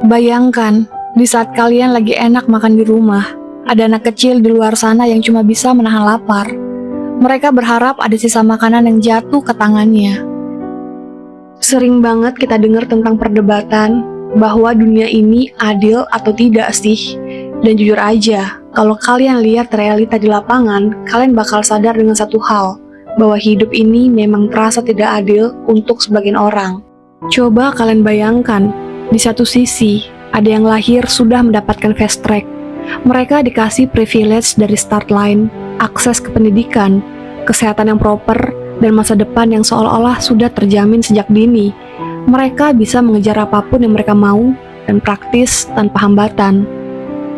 Bayangkan, di saat kalian lagi enak makan di rumah, ada anak kecil di luar sana yang cuma bisa menahan lapar. Mereka berharap ada sisa makanan yang jatuh ke tangannya. Sering banget kita dengar tentang perdebatan bahwa dunia ini adil atau tidak sih. Dan jujur aja, kalau kalian lihat realita di lapangan, kalian bakal sadar dengan satu hal, bahwa hidup ini memang terasa tidak adil untuk sebagian orang. Coba kalian bayangkan, di satu sisi, ada yang lahir sudah mendapatkan fast track. Mereka dikasih privilege dari start line, akses ke pendidikan, kesehatan yang proper, dan masa depan yang seolah-olah sudah terjamin sejak dini. Mereka bisa mengejar apapun yang mereka mau, dan praktis tanpa hambatan.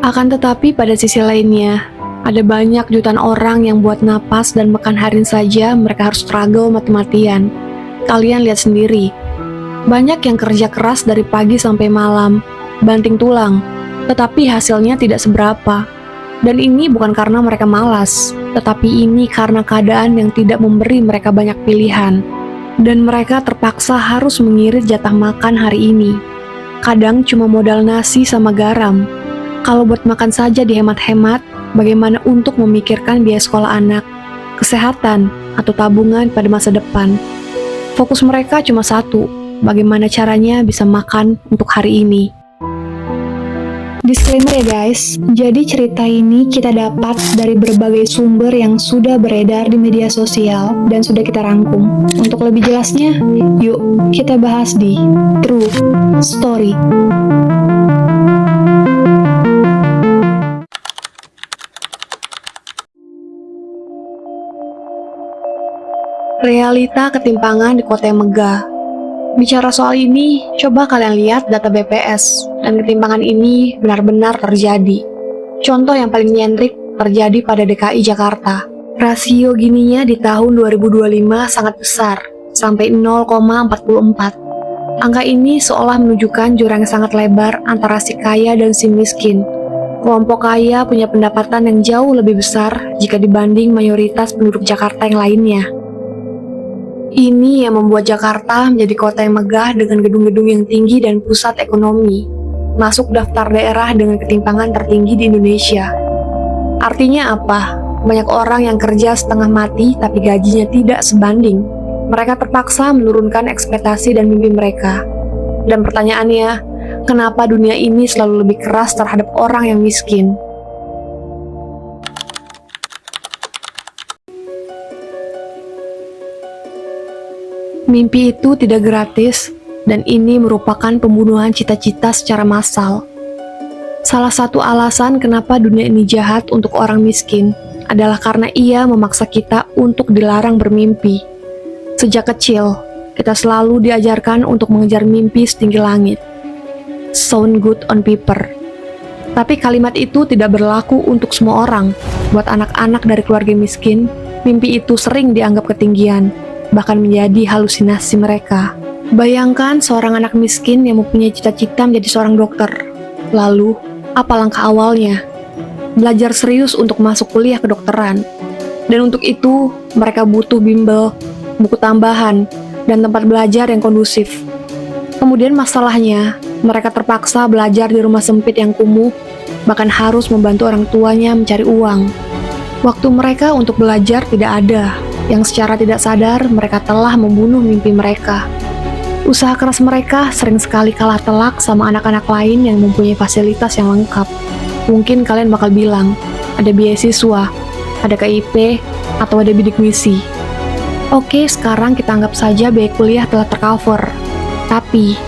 Akan tetapi pada sisi lainnya, ada banyak jutaan orang yang buat napas dan makan hari saja mereka harus struggle mati-matian. Kalian lihat sendiri, banyak yang kerja keras dari pagi sampai malam, banting tulang, tetapi hasilnya tidak seberapa. Dan ini bukan karena mereka malas, tetapi ini karena keadaan yang tidak memberi mereka banyak pilihan. Dan mereka terpaksa harus mengirit jatah makan hari ini. Kadang cuma modal nasi sama garam. Kalau buat makan saja dihemat-hemat, bagaimana untuk memikirkan biaya sekolah anak, kesehatan, atau tabungan pada masa depan. Fokus mereka cuma satu, bagaimana caranya bisa makan untuk hari ini. Disclaimer ya guys, jadi cerita ini kita dapat dari berbagai sumber yang sudah beredar di media sosial dan sudah kita rangkum. Untuk lebih jelasnya, yuk kita bahas di True Story. Realita ketimpangan di kota yang megah. Bicara soal ini, coba kalian lihat data BPS, dan ketimpangan ini benar-benar terjadi. Contoh yang paling nyentrik terjadi pada DKI Jakarta. Rasio Gininya di tahun 2025 sangat besar, sampai 0,44. Angka ini seolah menunjukkan jurang yang sangat lebar antara si kaya dan si miskin. Kelompok kaya punya pendapatan yang jauh lebih besar jika dibanding mayoritas penduduk Jakarta yang lainnya. Ini yang membuat Jakarta menjadi kota yang megah dengan gedung-gedung yang tinggi dan pusat ekonomi, masuk daftar daerah dengan ketimpangan tertinggi di Indonesia. Artinya apa? Banyak orang yang kerja setengah mati tapi gajinya tidak sebanding. Mereka terpaksa menurunkan ekspektasi dan mimpi mereka. Dan pertanyaannya, kenapa dunia ini selalu lebih keras terhadap orang yang miskin? Mimpi itu tidak gratis, dan ini merupakan pembunuhan cita-cita secara massal. Salah satu alasan kenapa dunia ini jahat untuk orang miskin adalah karena ia memaksa kita untuk dilarang bermimpi. Sejak kecil, kita selalu diajarkan untuk mengejar mimpi setinggi langit. Sound good on paper. Tapi kalimat itu tidak berlaku untuk semua orang. Buat anak-anak dari keluarga miskin, mimpi itu sering dianggap ketinggian, bahkan menjadi halusinasi mereka. Bayangkan seorang anak miskin yang mempunyai cita-cita menjadi seorang dokter. Lalu, apa langkah awalnya? Belajar serius untuk masuk kuliah kedokteran. Dan untuk itu, mereka butuh bimbel, buku tambahan, dan tempat belajar yang kondusif. Kemudian masalahnya, mereka terpaksa belajar di rumah sempit yang kumuh, bahkan harus membantu orang tuanya mencari uang. Waktu mereka untuk belajar tidak ada, yang secara tidak sadar mereka telah membunuh mimpi mereka. Usaha keras mereka sering sekali kalah telak sama anak-anak lain yang mempunyai fasilitas yang lengkap. Mungkin kalian bakal bilang, ada beasiswa, ada KIP, atau ada bidik misi. Oke, sekarang kita anggap saja biaya kuliah telah tercover. Tapi,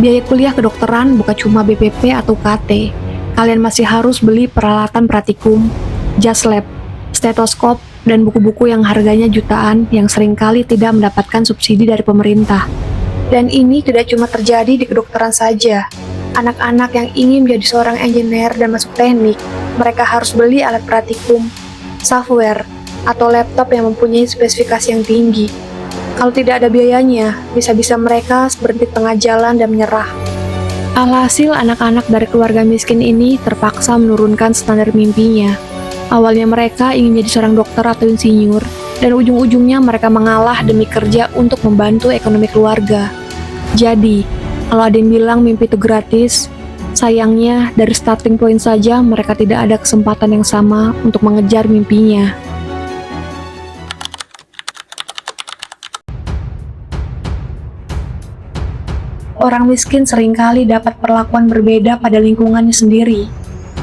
biaya kuliah kedokteran bukan cuma BPP atau KT. Kalian masih harus beli peralatan praktikum, jas lab, stetoskop, dan buku-buku yang harganya jutaan yang seringkali tidak mendapatkan subsidi dari pemerintah. Dan ini tidak cuma terjadi di kedokteran saja. Anak-anak yang ingin menjadi seorang engineer dan masuk teknik, mereka harus beli alat praktikum, software, atau laptop yang mempunyai spesifikasi yang tinggi. Kalau tidak ada biayanya, bisa-bisa mereka berhenti tengah jalan dan menyerah. Alhasil anak-anak dari keluarga miskin ini terpaksa menurunkan standar mimpinya. Awalnya mereka ingin jadi seorang dokter atau insinyur, dan ujung-ujungnya mereka mengalah demi kerja untuk membantu ekonomi keluarga. Jadi, kalau ada yang bilang mimpi itu gratis, Sayangnya, dari starting point saja mereka tidak ada kesempatan yang sama untuk mengejar mimpinya. Orang miskin seringkali dapat perlakuan berbeda pada lingkungannya sendiri.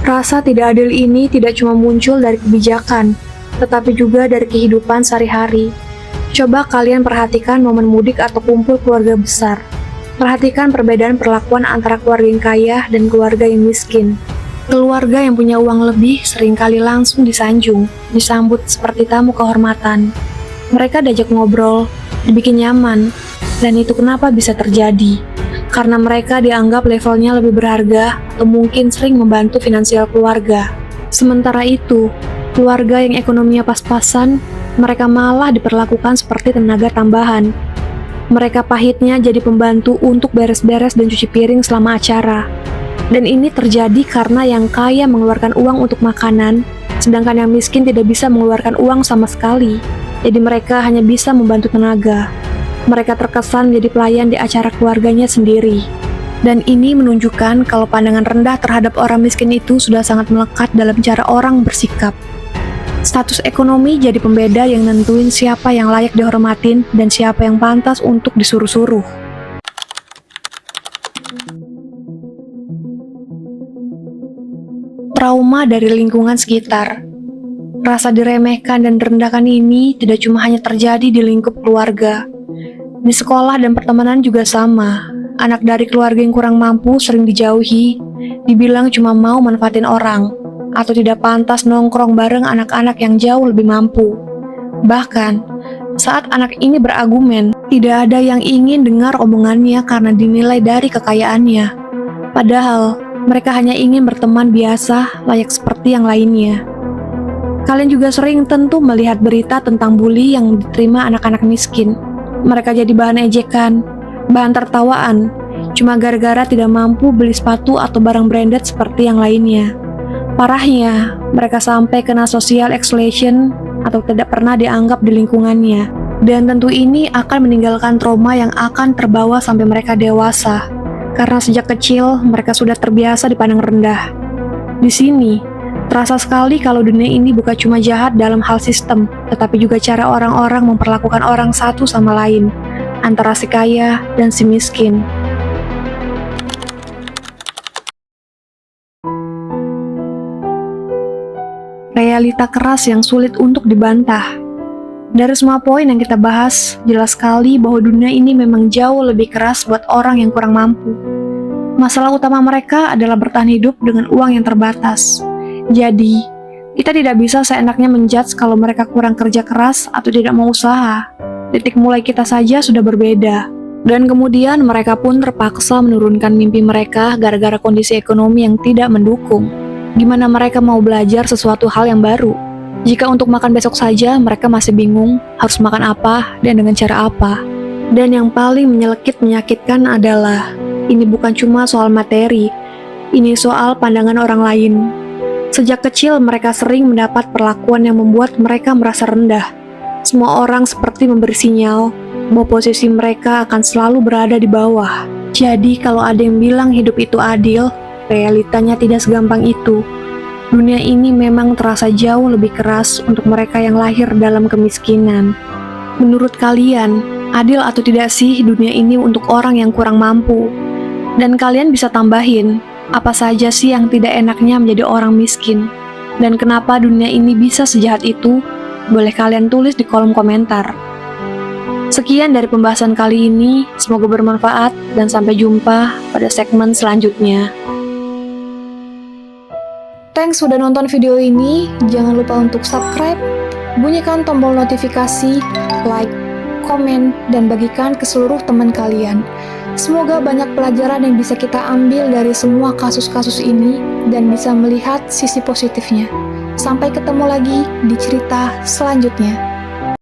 Rasa tidak adil ini tidak cuma muncul dari kebijakan, tetapi juga dari kehidupan sehari-hari. Coba kalian perhatikan momen mudik atau kumpul keluarga besar. Perhatikan perbedaan perlakuan antara keluarga yang kaya dan keluarga yang miskin. Keluarga yang punya uang lebih seringkali langsung disanjung, disambut seperti tamu kehormatan. Mereka diajak ngobrol, dibikin nyaman, dan itu kenapa bisa terjadi? Karena mereka dianggap levelnya lebih berharga atau mungkin sering membantu finansial keluarga. Sementara itu, keluarga yang ekonominya pas-pasan, mereka malah diperlakukan seperti tenaga tambahan. Mereka pahitnya jadi pembantu untuk beres-beres dan cuci piring selama acara. Dan ini terjadi karena yang kaya mengeluarkan uang untuk makanan, sedangkan yang miskin tidak bisa mengeluarkan uang sama sekali. Jadi mereka hanya bisa membantu tenaga. Mereka terkesan menjadi pelayan di acara keluarganya sendiri. Dan ini menunjukkan kalau pandangan rendah terhadap orang miskin itu sudah sangat melekat dalam cara orang bersikap. Status ekonomi jadi pembeda yang nentuin siapa yang layak dihormatin dan siapa yang pantas untuk disuruh-suruh. Trauma dari lingkungan sekitar. Rasa diremehkan dan direndahkan ini tidak cuma hanya terjadi di lingkup keluarga. Di sekolah dan pertemanan juga sama. Anak dari keluarga yang kurang mampu sering dijauhi, dibilang cuma mau manfaatin orang, atau tidak pantas nongkrong bareng anak-anak yang jauh lebih mampu. Bahkan, saat anak ini berargumen, tidak ada yang ingin dengar omongannya karena dinilai dari kekayaannya. Padahal, mereka hanya ingin berteman biasa, layak seperti yang lainnya. Kalian juga sering tentu melihat berita tentang bully yang diterima anak-anak miskin. Mereka jadi bahan ejekan, bahan tertawaan, cuma gara-gara tidak mampu beli sepatu atau barang branded seperti yang lainnya. Parahnya, mereka sampai kena social isolation atau tidak pernah dianggap di lingkungannya. Dan tentu ini akan meninggalkan trauma yang akan terbawa sampai mereka dewasa. Karena sejak kecil, mereka sudah terbiasa dipandang rendah. Di sini, terasa sekali kalau dunia ini bukan cuma jahat dalam hal sistem, tetapi juga cara orang-orang memperlakukan orang satu sama lain, antara si kaya dan si miskin. Realita keras yang sulit untuk dibantah. Dari semua poin yang kita bahas, jelas sekali bahwa dunia ini memang jauh lebih keras buat orang yang kurang mampu. Masalah utama mereka adalah bertahan hidup dengan uang yang terbatas. Jadi, kita tidak bisa seenaknya menjudge kalau mereka kurang kerja keras atau tidak mau usaha. Titik mulai kita saja sudah berbeda. Dan kemudian mereka pun terpaksa menurunkan mimpi mereka gara-gara kondisi ekonomi yang tidak mendukung. Gimana mereka mau belajar sesuatu hal yang baru? Jika untuk makan besok saja mereka masih bingung harus makan apa dan dengan cara apa. Dan yang paling menyakitkan adalah, ini bukan cuma soal materi, ini soal pandangan orang lain. Sejak kecil mereka sering mendapat perlakuan yang membuat mereka merasa rendah. Semua orang seperti memberi sinyal bahwa posisi mereka akan selalu berada di bawah. Jadi kalau ada yang bilang hidup itu adil, realitanya tidak segampang itu. Dunia ini memang terasa jauh lebih keras untuk mereka yang lahir dalam kemiskinan. Menurut kalian, adil atau tidak sih dunia ini untuk orang yang kurang mampu? Dan kalian bisa tambahin, apa saja sih yang tidak enaknya menjadi orang miskin? Dan kenapa dunia ini bisa sejahat itu? Boleh kalian tulis di kolom komentar. Sekian dari pembahasan kali ini, semoga bermanfaat dan sampai jumpa pada segmen selanjutnya. Thanks sudah nonton video ini, jangan lupa untuk subscribe, bunyikan tombol notifikasi, like, komen, dan bagikan ke seluruh teman kalian. Semoga banyak pelajaran yang bisa kita ambil dari semua kasus-kasus ini dan bisa melihat sisi positifnya. Sampai ketemu lagi di cerita selanjutnya.